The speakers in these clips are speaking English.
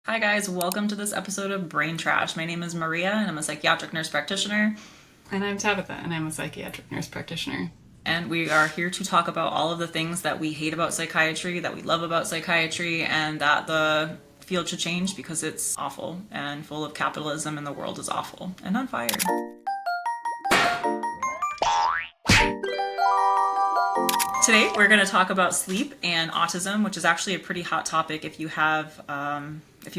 Hi guys, welcome to this episode of Brain Trash. My name is Maria and I'm a psychiatric nurse practitioner. And I'm Tabitha and I'm a psychiatric nurse practitioner. And we are here to talk about all of the things that we hate about psychiatry, that we love about psychiatry, and that the field should change because it's awful and full of capitalism and the world is awful and on fire. Today we're going to talk about sleep and autism, which is actually a pretty hot topic. If you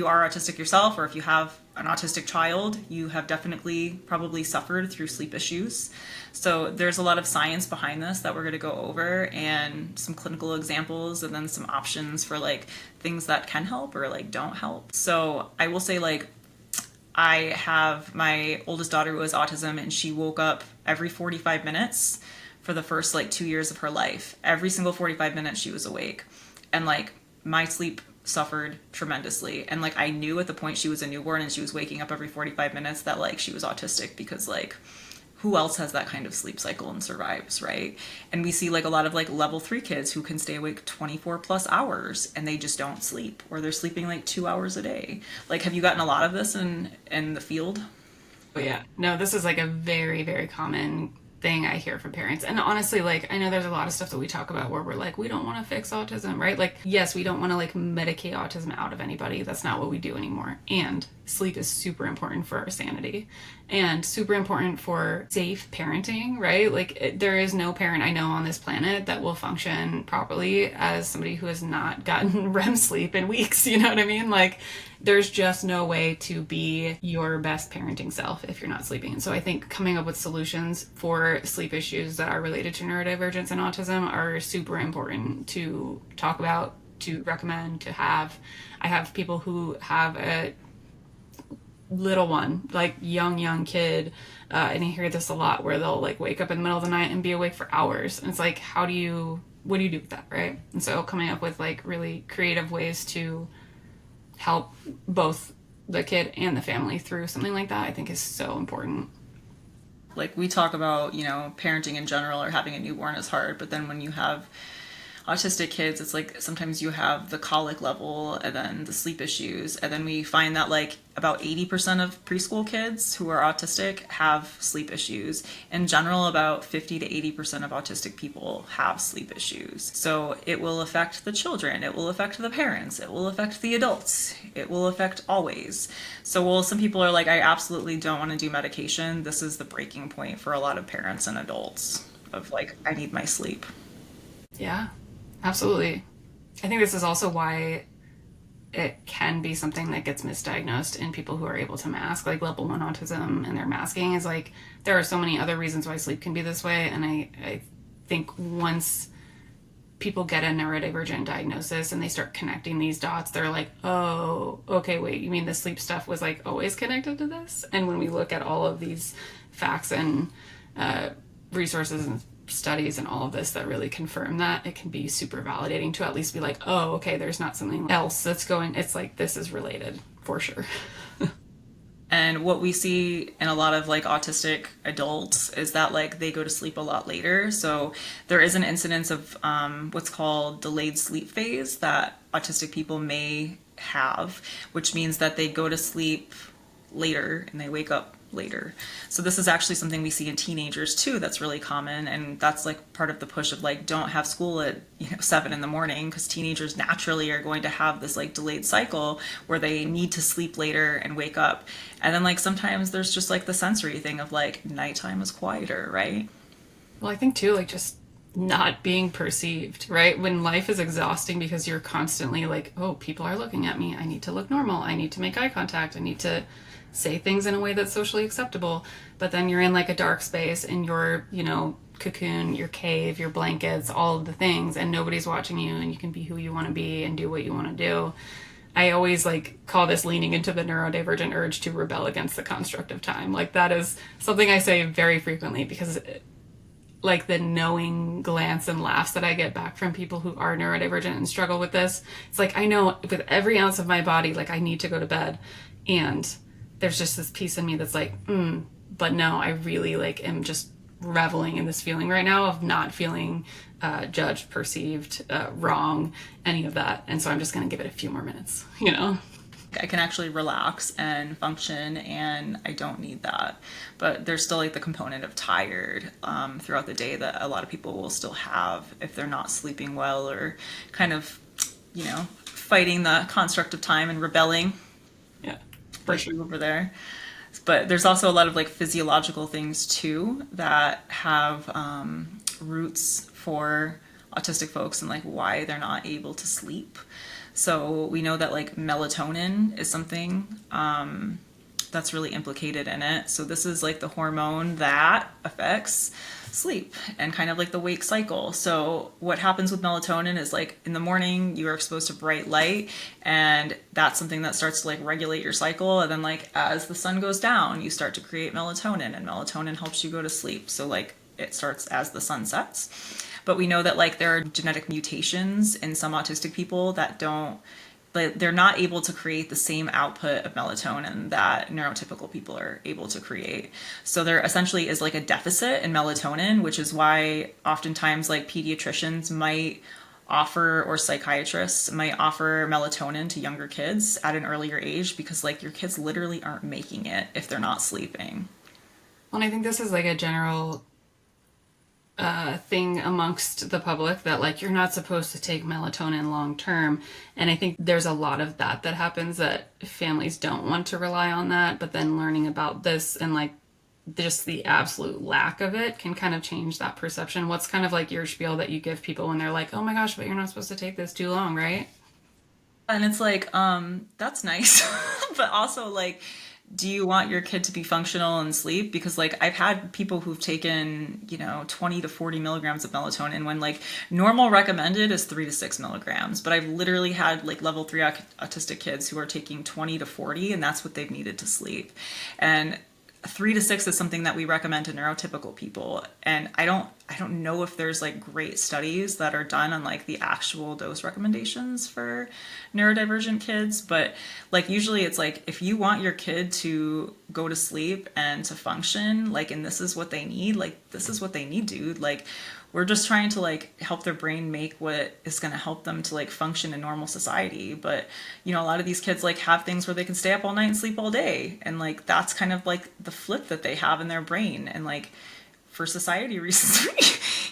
are autistic yourself, or if you have an autistic child, you have definitely probably suffered through sleep issues. So there's a lot of science behind this that we're going to go over, and some clinical examples, and then some options for like things that can help or like don't help. So I will say, like, I have my oldest daughter who has autism, and she woke up every 45 minutes for the first like 2 years of her life. Every single 45 minutes she was awake. And like my sleep suffered tremendously. And like I knew at the point she was a newborn and she was waking up every 45 minutes that like she was autistic, because like who else has that kind of sleep cycle and survives, right? And we see like a lot of like level 3 kids who can stay awake 24 plus hours and they just don't sleep, or they're sleeping like 2 hours a day. Like, have you gotten a lot of this in the field? Oh yeah, no, this is like a very, very common thing I hear from parents. And honestly, like, I know there's a lot of stuff that we talk about where we're like, we don't want to fix autism, right? Like, yes, we don't want to like medicate autism out of anybody. That's not what we do anymore. And sleep is super important for our sanity and super important for safe parenting, right? Like, there is no parent I know on this planet that will function properly as somebody who has not gotten REM sleep in weeks. You know what I mean? Like, there's just no way to be your best parenting self if you're not sleeping. And so I think coming up with solutions for sleep issues that are related to neurodivergence and autism are super important to talk about, to recommend, to have. I have people who have a little one, like young kid, and I hear this a lot, where they'll like wake up in the middle of the night and be awake for hours. And it's like, what do you do with that, right? And so coming up with like really creative ways to help both the kid and the family through something like that, I think is so important. Like, we talk about, parenting in general or having a newborn is hard, but then when you have autistic kids, it's like sometimes you have the colic level and then the sleep issues. And then we find that like about 80% of preschool kids who are autistic have sleep issues. In general, about 50 to 80% of autistic people have sleep issues. So it will affect the children, it will affect the parents, it will affect the adults, it will affect always. So while some people are like, I absolutely don't want to do medication, this is the breaking point for a lot of parents and adults of like, I need my sleep. Yeah, absolutely. I think this is also why it can be something that gets misdiagnosed in people who are able to mask, like level 1 autism, and their masking is like, there are so many other reasons why sleep can be this way. And I think once people get a neurodivergent diagnosis and they start connecting these dots, they're like, oh, okay, wait, you mean the sleep stuff was like always connected to this? And when we look at all of these facts and resources and studies and all of this that really confirm that, it can be super validating to at least be like, oh, okay, there's not something else that's going, it's like, this is related for sure. And what we see in a lot of like autistic adults is that like they go to sleep a lot later. So there is an incidence of what's called delayed sleep phase that autistic people may have, which means that they go to sleep later and they wake up later. So this is actually something we see in teenagers too, that's really common, and that's like part of the push of like, don't have school at 7 in the morning, because teenagers naturally are going to have this like delayed cycle where they need to sleep later and wake up. And then like sometimes there's just like the sensory thing of like nighttime is quieter, right? Well, I think too, like just not being perceived, right? When life is exhausting because you're constantly like, oh, people are looking at me, I need to look normal, I need to make eye contact, I need to say things in a way that's socially acceptable. But then you're in like a dark space in your, cocoon, your cave, your blankets, all of the things, and nobody's watching you, and you can be who you want to be and do what you want to do. I always like call this leaning into the neurodivergent urge to rebel against the construct of time. Like, that is something I say very frequently, because like the knowing glance and laughs that I get back from people who are neurodivergent and struggle with this, it's like, I know with every ounce of my body, like I need to go to bed, and there's just this piece in me that's like, but no, I really like am just reveling in this feeling right now of not feeling judged, perceived, wrong, any of that. And so I'm just going to give it a few more minutes, I can actually relax and function, and I don't need that. But there's still like the component of tired throughout the day that a lot of people will still have if they're not sleeping well, or kind of, fighting the construct of time and rebelling. Yeah, for sure. Over there. But there's also a lot of like physiological things too that have roots for autistic folks, and like why they're not able to sleep. So we know that like melatonin is something that's really implicated in it. So this is like the hormone that affects sleep and kind of like the wake cycle. So what happens with melatonin is like in the morning you are exposed to bright light, and that's something that starts to like regulate your cycle. And then like as the sun goes down, you start to create melatonin, and melatonin helps you go to sleep. So like it starts as the sun sets. But we know that like there are genetic mutations in some autistic people that they're not able to create the same output of melatonin that neurotypical people are able to create. So there essentially is like a deficit in melatonin, which is why oftentimes like pediatricians might offer, or psychiatrists might offer melatonin to younger kids at an earlier age, because like your kids literally aren't making it if they're not sleeping. Well, and I think this is like a general thing amongst the public, that like you're not supposed to take melatonin long term. And I think there's a lot of that happens, that families don't want to rely on that, but then learning about this and like just the absolute lack of it can kind of change that perception. What's kind of like your spiel that you give people when they're like, oh my gosh, but you're not supposed to take this too long, right? And it's like, that's nice. But also like, do you want your kid to be functional and sleep? Because like I've had people who've taken 20 to 40 milligrams of melatonin when like normal recommended is 3 to 6 milligrams, but I've literally had like level 3 autistic kids who are taking 20 to 40, and that's what they've needed to sleep. And 3 to 6 is something that we recommend to neurotypical people. And I don't know if there's like great studies that are done on like the actual dose recommendations for neurodivergent kids, but like usually it's like if you want your kid to go to sleep and to function, like, and this is what they need, like this is what they need, dude. Like we're just trying to like help their brain make what is going to help them to like function in normal society. But a lot of these kids like have things where they can stay up all night and sleep all day, and like that's kind of like the flip that they have in their brain. And like for society reasons,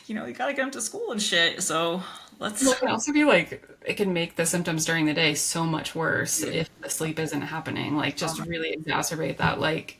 you gotta get them to school and shit. So let's. Well, it can also be like it can make the symptoms during the day so much worse if the sleep isn't happening. Like just really exacerbate that, like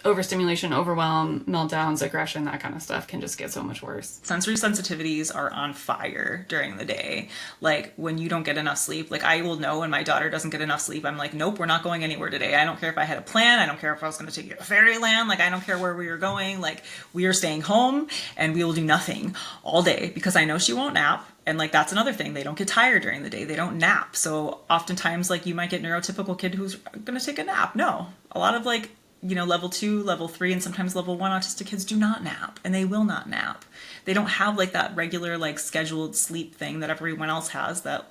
overstimulation, overwhelm, meltdowns, aggression, that kind of stuff can just get so much worse. Sensory sensitivities are on fire during the day. Like when you don't get enough sleep, like I will know when my daughter doesn't get enough sleep, I'm like, nope, we're not going anywhere today. I don't care if I had a plan. I don't care if I was going to take you to fairyland. Like I don't care where we were going. Like we are staying home and we will do nothing all day, because I know she won't nap. And like that's another thing, they don't get tired during the day, they don't nap. So oftentimes like you might get neurotypical kid who's going to take a nap. No, a lot of like level 2, level 3, and sometimes level 1 autistic kids do not nap, and they will not nap. They don't have like that regular like scheduled sleep thing that everyone else has, that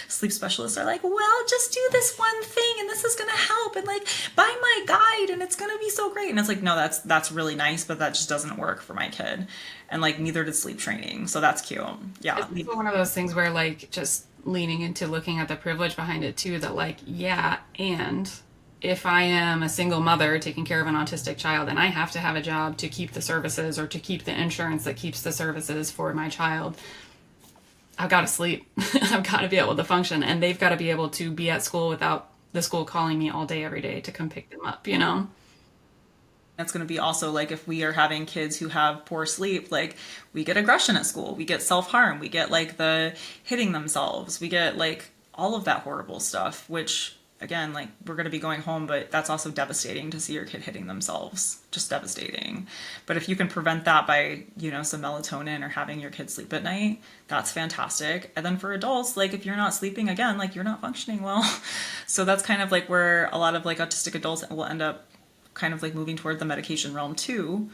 sleep specialists are like, well, just do this one thing and this is gonna help, and like buy my guide and it's gonna be so great. And it's like, no, that's really nice, but that just doesn't work for my kid. And like neither did sleep training, so that's cute. Yeah, it's one of those things where like just leaning into looking at the privilege behind it too, that like, yeah, and if I am a single mother taking care of an autistic child and I have to have a job to keep the services or to keep the insurance that keeps the services for my child, I've got to sleep. I've got to be able to function, and they've got to be able to be at school without the school calling me all day every day to come pick them up, That's going to be also like if we are having kids who have poor sleep, like we get aggression at school, we get self-harm, we get like the hitting themselves, we get like all of that horrible stuff, which again, like we're going to be going home, but that's also devastating to see your kid hitting themselves, just devastating. But if you can prevent that by, some melatonin or having your kid sleep at night, that's fantastic. And then for adults, like if you're not sleeping, again, like you're not functioning well. So that's kind of like where a lot of like autistic adults will end up kind of like moving toward the medication realm too.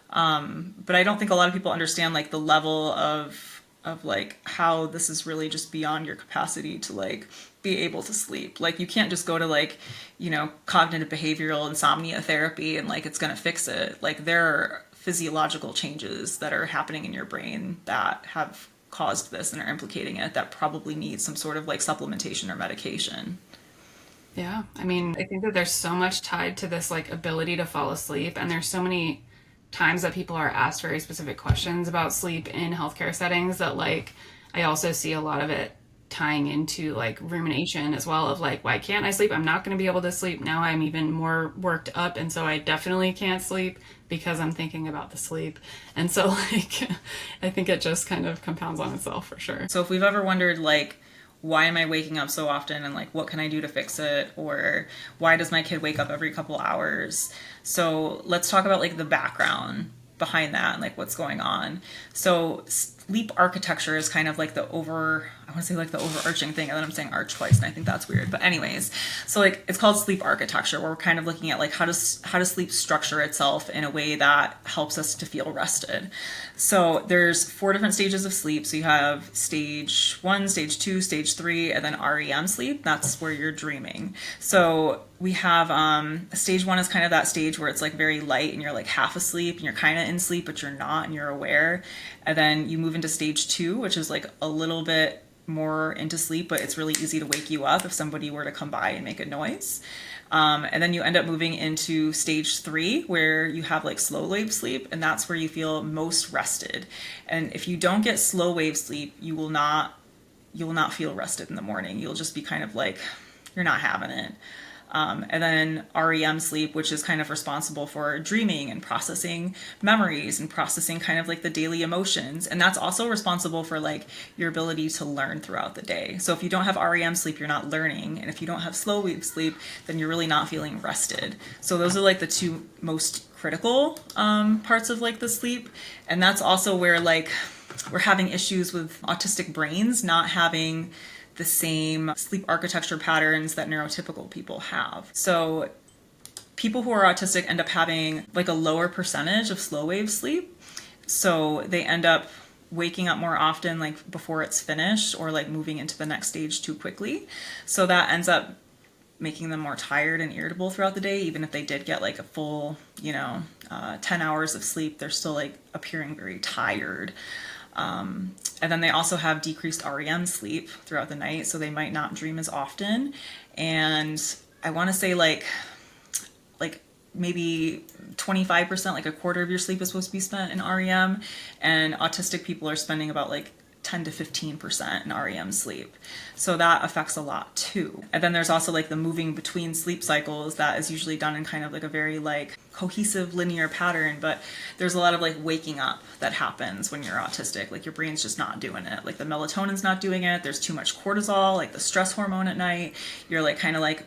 But I don't think a lot of people understand like the level of like how this is really just beyond your capacity to like be able to sleep. Like you can't just go to like, cognitive behavioral insomnia therapy and like it's going to fix it. Like there are physiological changes that are happening in your brain that have caused this and are implicating it, that probably need some sort of like supplementation or medication. Yeah. I mean, I think that there's so much tied to this like ability to fall asleep. And there's so many times that people are asked very specific questions about sleep in healthcare settings that like I also see a lot of it tying into like rumination as well of like, why can't I sleep? I'm not going to be able to sleep. Now I'm even more worked up. And so I definitely can't sleep because I'm thinking about the sleep. And so like, I think it just kind of compounds on itself for sure. So if we've ever wondered, like, why am I waking up so often and like what can I do to fix it, or why does my kid wake up every couple hours? So let's talk about like the background behind that and like what's going on. So sleep architecture is kind of like the I want to say like the overarching thing, and then I'm saying arch twice and I think that's weird, but anyways, so like it's called sleep architecture, where we're kind of looking at like how does sleep structure itself in a way that helps us to feel rested. So there's 4 different stages of sleep. So you have stage 1, stage 2, stage 3, and then REM sleep. That's where you're dreaming. So we have stage 1 is kind of that stage where it's like very light and you're like half asleep and you're kind of in sleep but you're not and you're aware. And then you move into stage 2, which is like a little bit more into sleep, but it's really easy to wake you up if somebody were to come by and make a noise. And then you end up moving into stage 3, where you have like slow wave sleep, and that's where you feel most rested. And if you don't get slow wave sleep, you will not feel rested in the morning. You'll just be kind of like, you're not having it. And then REM sleep, which is kind of responsible for dreaming and processing memories and processing kind of like the daily emotions. And that's also responsible for like your ability to learn throughout the day. So if you don't have REM sleep, you're not learning. And if you don't have slow wave sleep, then you're really not feeling rested. So those are like the 2 most critical parts of like the sleep. And that's also where like we're having issues with autistic brains not having the same sleep architecture patterns that neurotypical people have. So people who are autistic end up having like a lower percentage of slow wave sleep. So they end up waking up more often like before it's finished, or like moving into the next stage too quickly. So that ends up making them more tired and irritable throughout the day. Even if they did get like a full 10 hours of sleep, they're still like appearing very tired. And then they also have decreased REM sleep throughout the night, so they might not dream as often. And I want to say like maybe 25%, like a quarter of your sleep is supposed to be spent in REM, and autistic people are spending about like 10 to 15% in REM sleep. So that affects a lot too. And then there's also like the moving between sleep cycles that is usually done in kind of like a very like cohesive linear pattern, but there's a lot of like waking up that happens when you're autistic. Like your brain's just not doing it. Like the melatonin's not doing it. There's too much cortisol, like the stress hormone at night. You're like kind of like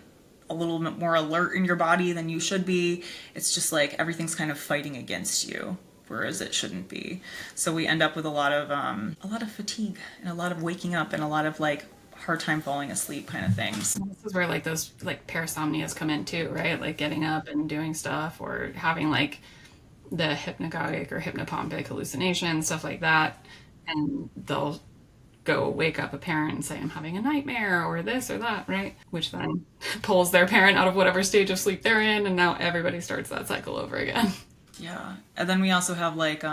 a little bit more alert in your body than you should be. It's just like everything's kind of fighting against you, whereas it shouldn't be. So we end up with a lot of fatigue and a lot of waking up and a lot of like hard time falling asleep kind of things. This is where like those like parasomnias come in too, right? Like getting up and doing stuff, or having like the hypnagogic or hypnopompic hallucinations, stuff like that. And they'll go wake up a parent and say, I'm having a nightmare or this or that, right? Which then pulls their parent out of whatever stage of sleep they're in, and now everybody starts that cycle over again. Yeah. And then we also have like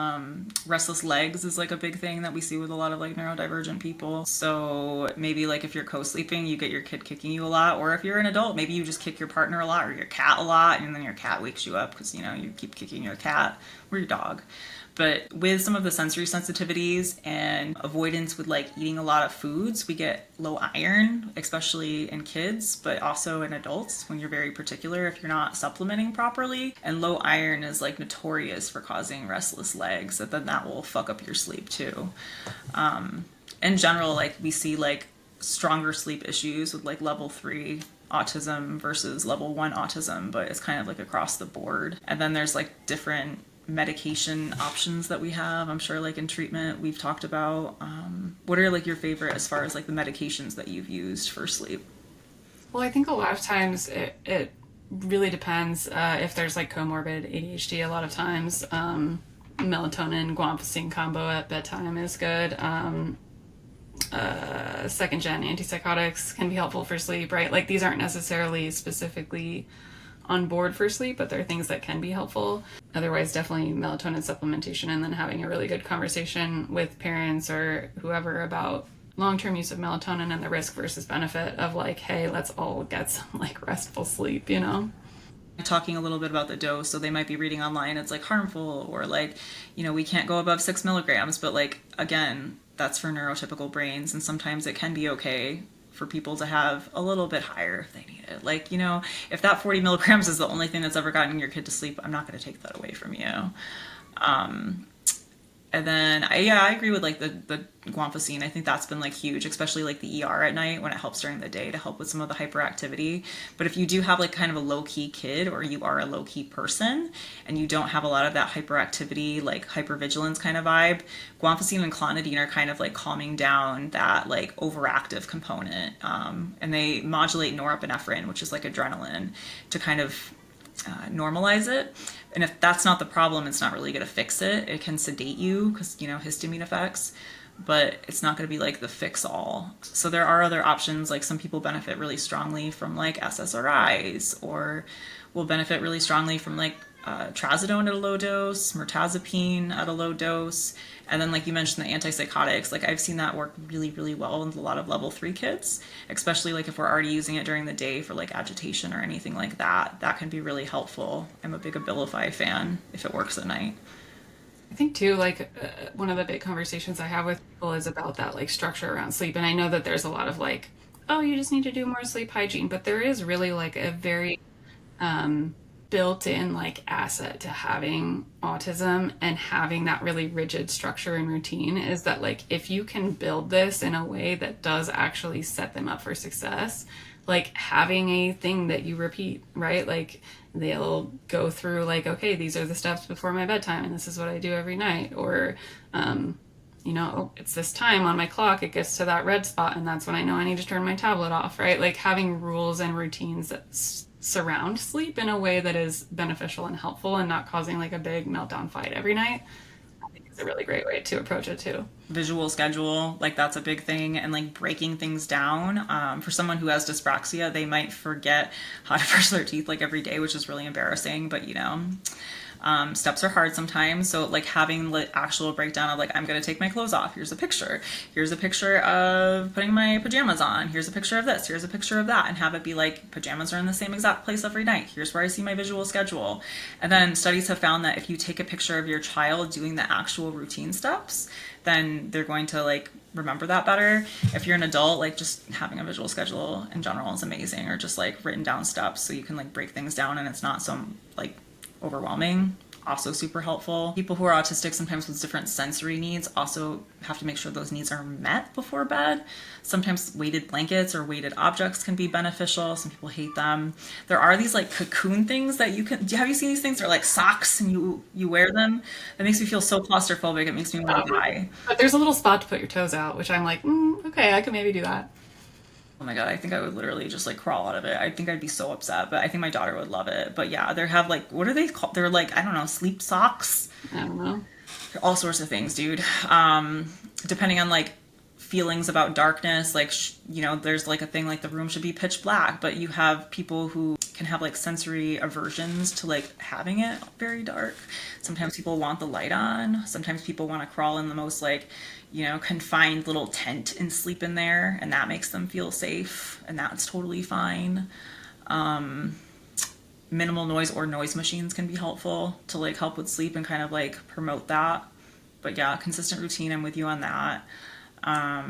restless legs is like a big thing that we see with a lot of like neurodivergent people. So maybe like if you're co-sleeping, you get your kid kicking you a lot, or if you're an adult, maybe you just kick your partner a lot or your cat a lot, and then your cat wakes you up because you keep kicking your cat or your dog. But with some of the sensory sensitivities and avoidance with like eating a lot of foods, we get low iron, especially in kids, but also in adults when you're very particular if you're not supplementing properly. And low iron is like notorious for causing restless legs, and then that will fuck up your sleep too. In general, like we see like stronger sleep issues with like level 3 autism versus level 1 autism, but it's kind of like across the board. And then there's like different medication options that we have. I'm sure like in treatment we've talked about. What are like your favorite as far as like the medications that you've used for sleep? Well, I think a lot of times it really depends. If there's like comorbid ADHD, a lot of times melatonin guanfacine combo at bedtime is good. Second gen antipsychotics can be helpful for sleep, right? Like these aren't necessarily specifically on board for sleep, but they're things that can be helpful. Otherwise, definitely melatonin supplementation, and then having a really good conversation with parents or whoever about long-term use of melatonin and the risk versus benefit of like, hey, let's all get some like restful sleep, you know? Talking a little bit about the dose, so they might be reading online it's like harmful, or like, you know, we can't go above 6 milligrams, but like, again, that's for neurotypical brains, and sometimes it can be okay for people to have a little bit higher if they need it. Like, you know, if that 40 milligrams is the only thing that's ever gotten your kid to sleep, I'm not going to take that away from you. And then I agree with like the guanfacine. I think that's been like huge, especially like the ER at night when it helps during the day to help with some of the hyperactivity. But if you do have like kind of a low key kid, or you are a low key person and you don't have a lot of that hyperactivity, like hypervigilance kind of vibe, guanfacine and clonidine are kind of like calming down that like overactive component. And they modulate norepinephrine, which is like adrenaline, to kind of normalize it. And if that's not the problem, it's not really going to fix it. It can sedate you because, you know, histamine effects, but it's not going to be like the fix all. So there are other options. Like some people benefit really strongly from like SSRIs, or will benefit really strongly from like trazodone at a low dose, mirtazapine at a low dose. And then like you mentioned, the antipsychotics, like I've seen that work really, really well with a lot of level 3 kids, especially like if we're already using it during the day for like agitation or anything like that. That can be really helpful. I'm a big Abilify fan if it works at night. I think too, like one of the big conversations I have with people is about that like structure around sleep. And I know that there's a lot of like, oh, you just need to do more sleep hygiene, but there is really like a very built-in like asset to having autism and having that really rigid structure and routine, is that like if you can build this in a way that does actually set them up for success, like having a thing that you repeat, right? Like they'll go through like, okay, these are the steps before my bedtime and this is what I do every night, or you know, oh, it's this time on my clock, it gets to that red spot and that's when I know I need to turn my tablet off, right? Like having rules and routines that surround sleep in a way that is beneficial and helpful and not causing like a big meltdown fight every night, I think is a really great way to approach it too. Visual schedule, like that's a big thing, and like breaking things down. For someone who has dyspraxia, they might forget how to brush their teeth like every day, which is really embarrassing, but you know, steps are hard sometimes. So like having the actual breakdown of like, I'm going to take my clothes off. Here's a picture. Here's a picture of putting my pajamas on. Here's a picture of this. Here's a picture of that. And have it be like, pajamas are in the same exact place every night. Here's where I see my visual schedule. And then studies have found that if you take a picture of your child doing the actual routine steps, then they're going to like remember that better. If you're an adult, like just having a visual schedule in general is amazing, or just like written down steps so you can like break things down and it's not so like overwhelming. Also super helpful. People who are autistic, sometimes with different sensory needs, also have to make sure those needs are met before bed. Sometimes weighted blankets or weighted objects can be beneficial. Some people hate them. There are these like cocoon things that you can, have you seen these things? They're like socks and you wear them. That makes me feel so claustrophobic. It makes me want to die. But there's a little spot to put your toes out, which I'm like, okay, I could maybe do that. Oh my God, I think I would literally just like crawl out of it. I think I'd be so upset, but I think my daughter would love it. But yeah, they have like, what are they called? They're like, I don't know, sleep socks? I don't know. All sorts of things, dude. Depending on like feelings about darkness, like, you know, there's like a thing like the room should be pitch black, but you have people who can have like sensory aversions to like having it very dark. Sometimes people want the light on. Sometimes people want to crawl in the most like, you know, confined little tent and sleep in there, and that makes them feel safe, and that's totally fine. Minimal noise or noise machines can be helpful to like help with sleep and kind of like promote that. But yeah, consistent routine, I'm with you on that. I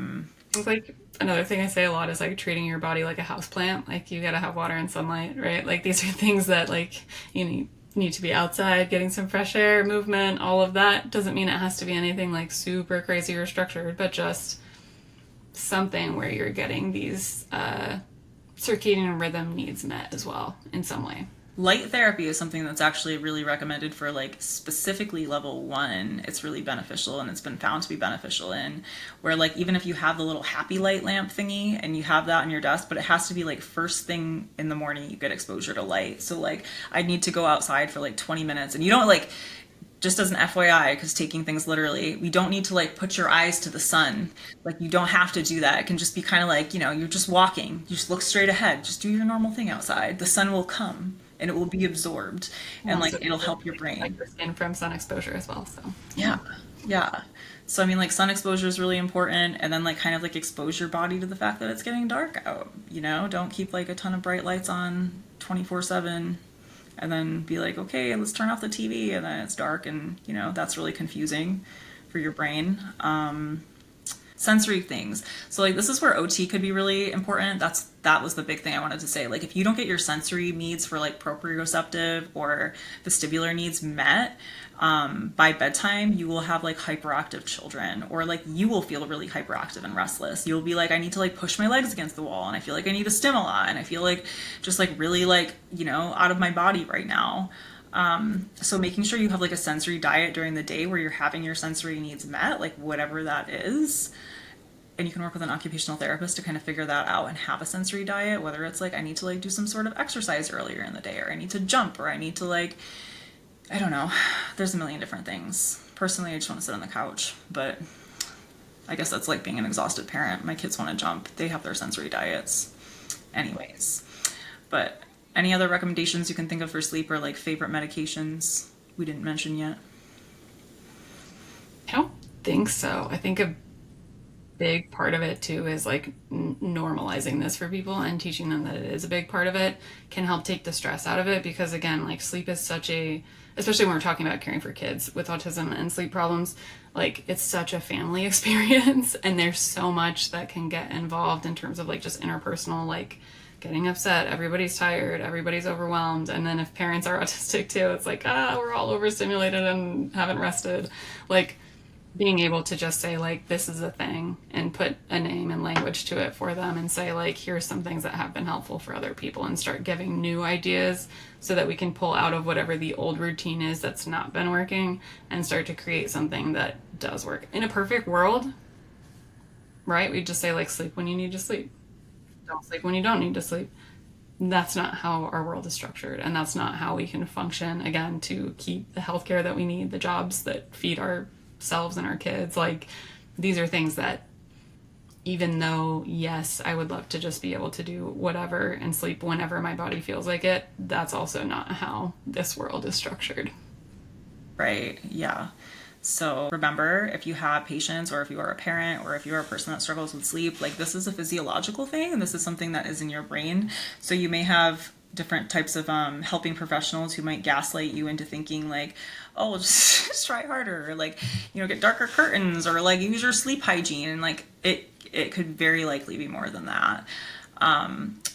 think like another thing I say a lot is like treating your body like a house plant. Like you gotta have water and sunlight, right? Like these are things that like you need to be outside, getting some fresh air, movement, all of that. Doesn't mean it has to be anything like super crazy or structured, but just something where you're getting these circadian rhythm needs met as well in some way. Light therapy is something that's actually really recommended for like specifically level 1. It's really beneficial, and it's been found to be beneficial in where like even if you have the little happy light lamp thingy and you have that on your desk, but it has to be like first thing in the morning you get exposure to light. So like I need to go outside for like 20 minutes, and you don't like, just as an FYI, because taking things literally, we don't need to like put your eyes to the sun. Like you don't have to do that. It can just be kind of like, you know, you're just walking, you just look straight ahead, just do your normal thing outside. The sun will come and it will be absorbed, and like it'll help your brain. Like the skin from sun exposure as well. So yeah. So I mean, like sun exposure is really important, and then like kind of like expose your body to the fact that it's getting dark out. You know, don't keep like a ton of bright lights on 24/7, and then be like, okay, let's turn off the TV, and then it's dark, and you know that's really confusing for your brain. Sensory things. So like this is where OT could be really important. That was the big thing I wanted to say. Like if you don't get your sensory needs for like proprioceptive or vestibular needs met by bedtime, you will have like hyperactive children, or like you will feel really hyperactive and restless. You'll be like, I need to like push my legs against the wall, and I feel like I need a stimuli, and I feel like just like really like, you know, out of my body right now. So making sure you have like a sensory diet during the day where you're having your sensory needs met, like whatever that is. And you can work with an occupational therapist to kind of figure that out and have a sensory diet, whether it's like I need to like do some sort of exercise earlier in the day, or I need to jump, or I need to like, I don't know. There's a million different things. Personally, I just want to sit on the couch, but I guess that's like being an exhausted parent. My kids want to jump. They have their sensory diets. Anyways, but any other recommendations you can think of for sleep, or like favorite medications we didn't mention yet? I don't think so. I think a big part of it too is like normalizing this for people and teaching them that it is a big part of it can help take the stress out of it, because again, like sleep is such a, especially when we're talking about caring for kids with autism and sleep problems, like it's such a family experience, and there's so much that can get involved in terms of like just interpersonal, like getting upset, everybody's tired, everybody's overwhelmed, and then if parents are autistic too, it's like, we're all overstimulated and haven't rested. Like being able to just say like, this is a thing, and put a name and language to it for them, and say like, here's some things that have been helpful for other people, and start giving new ideas so that we can pull out of whatever the old routine is that's not been working, and start to create something that does work. In a perfect world, right, we'd just say like, sleep when you need to sleep, don't sleep when you don't need to sleep. That's not how our world is structured, and that's not how we can function, again, to keep the healthcare that we need, the jobs that feed ourselves and our kids. Like these are things that, even though yes, I would love to just be able to do whatever and sleep whenever my body feels like it, that's also not how this world is structured. Right, yeah. So remember, if you have patients, or if you are a parent, or if you're a person that struggles with sleep, like this is a physiological thing, and this is something that is in your brain. So you may have different types of helping professionals who might gaslight you into thinking like, oh, just try harder, or like, you know, get darker curtains, or like use your sleep hygiene, and like it could very likely be more than that.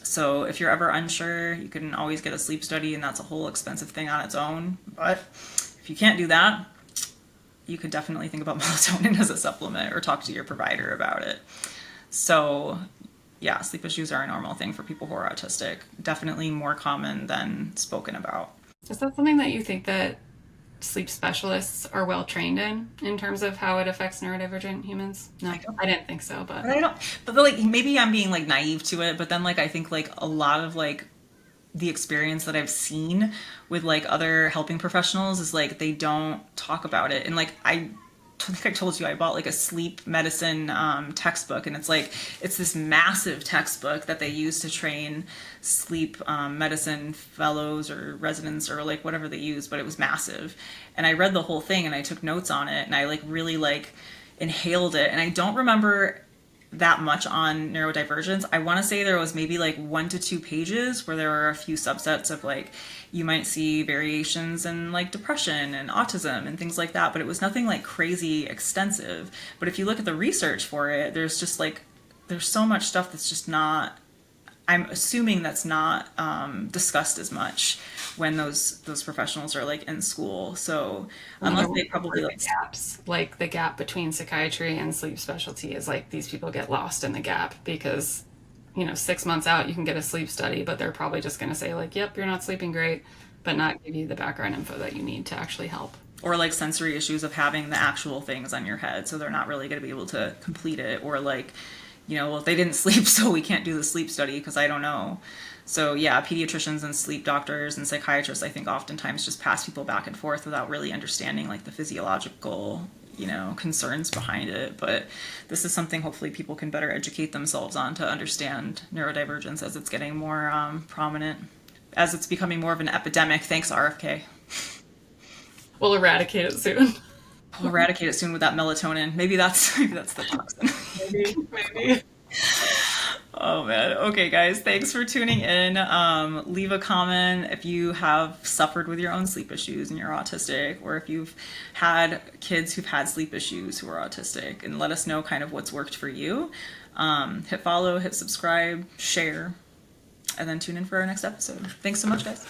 So if you're ever unsure, you can always get a sleep study, and that's a whole expensive thing on its own. But if you can't do that, you could definitely think about melatonin as a supplement, or talk to your provider about it. So yeah, sleep issues are a normal thing for people who are autistic. Definitely more common than spoken about. Is that something that you think that sleep specialists are well trained in terms of how it affects neurodivergent humans? No, I didn't think so, but I don't, but like maybe I'm being like naive to it, but then like I think like a lot of like the experience that I've seen with like other helping professionals is like they don't talk about it. And like I think I told you I bought like a sleep medicine textbook, and it's like it's this massive textbook that they use to train sleep medicine fellows or residents, or like whatever they use, but it was massive. And I read the whole thing, and I took notes on it, and I like really like inhaled it, and I don't remember that much on neurodivergence. I want to say there was maybe like 1 to 2 pages where there were a few subsets of like, you might see variations in like depression and autism and things like that, but it was nothing like crazy extensive. But if you look at the research for it, there's just like, there's so much stuff that's just not, I'm assuming that's not discussed as much when those professionals are like in school. So unless they probably like gaps, like the gap between psychiatry and sleep specialty is like, these people get lost in the gap because, you know, 6 months out you can get a sleep study, but they're probably just going to say like, yep, you're not sleeping great, but not give you the background info that you need to actually help. Or like sensory issues of having the actual things on your head, so they're not really going to be able to complete it. Or like, you know, well, they didn't sleep, so we can't do the sleep study because I don't know. So yeah, pediatricians and sleep doctors and psychiatrists, I think oftentimes just pass people back and forth without really understanding like the physiological, you know, concerns behind it. But this is something hopefully people can better educate themselves on to understand neurodivergence as it's getting more prominent, as it's becoming more of an epidemic. Thanks, RFK. We'll eradicate it soon. We'll eradicate it soon with that melatonin. Maybe that's the toxin. Maybe. Oh man. Okay, guys, thanks for tuning in. Leave a comment if you have suffered with your own sleep issues and you're autistic, or if you've had kids who've had sleep issues who are autistic, and let us know kind of what's worked for you. Hit follow, hit subscribe, share, and then tune in for our next episode. Thanks so much, guys.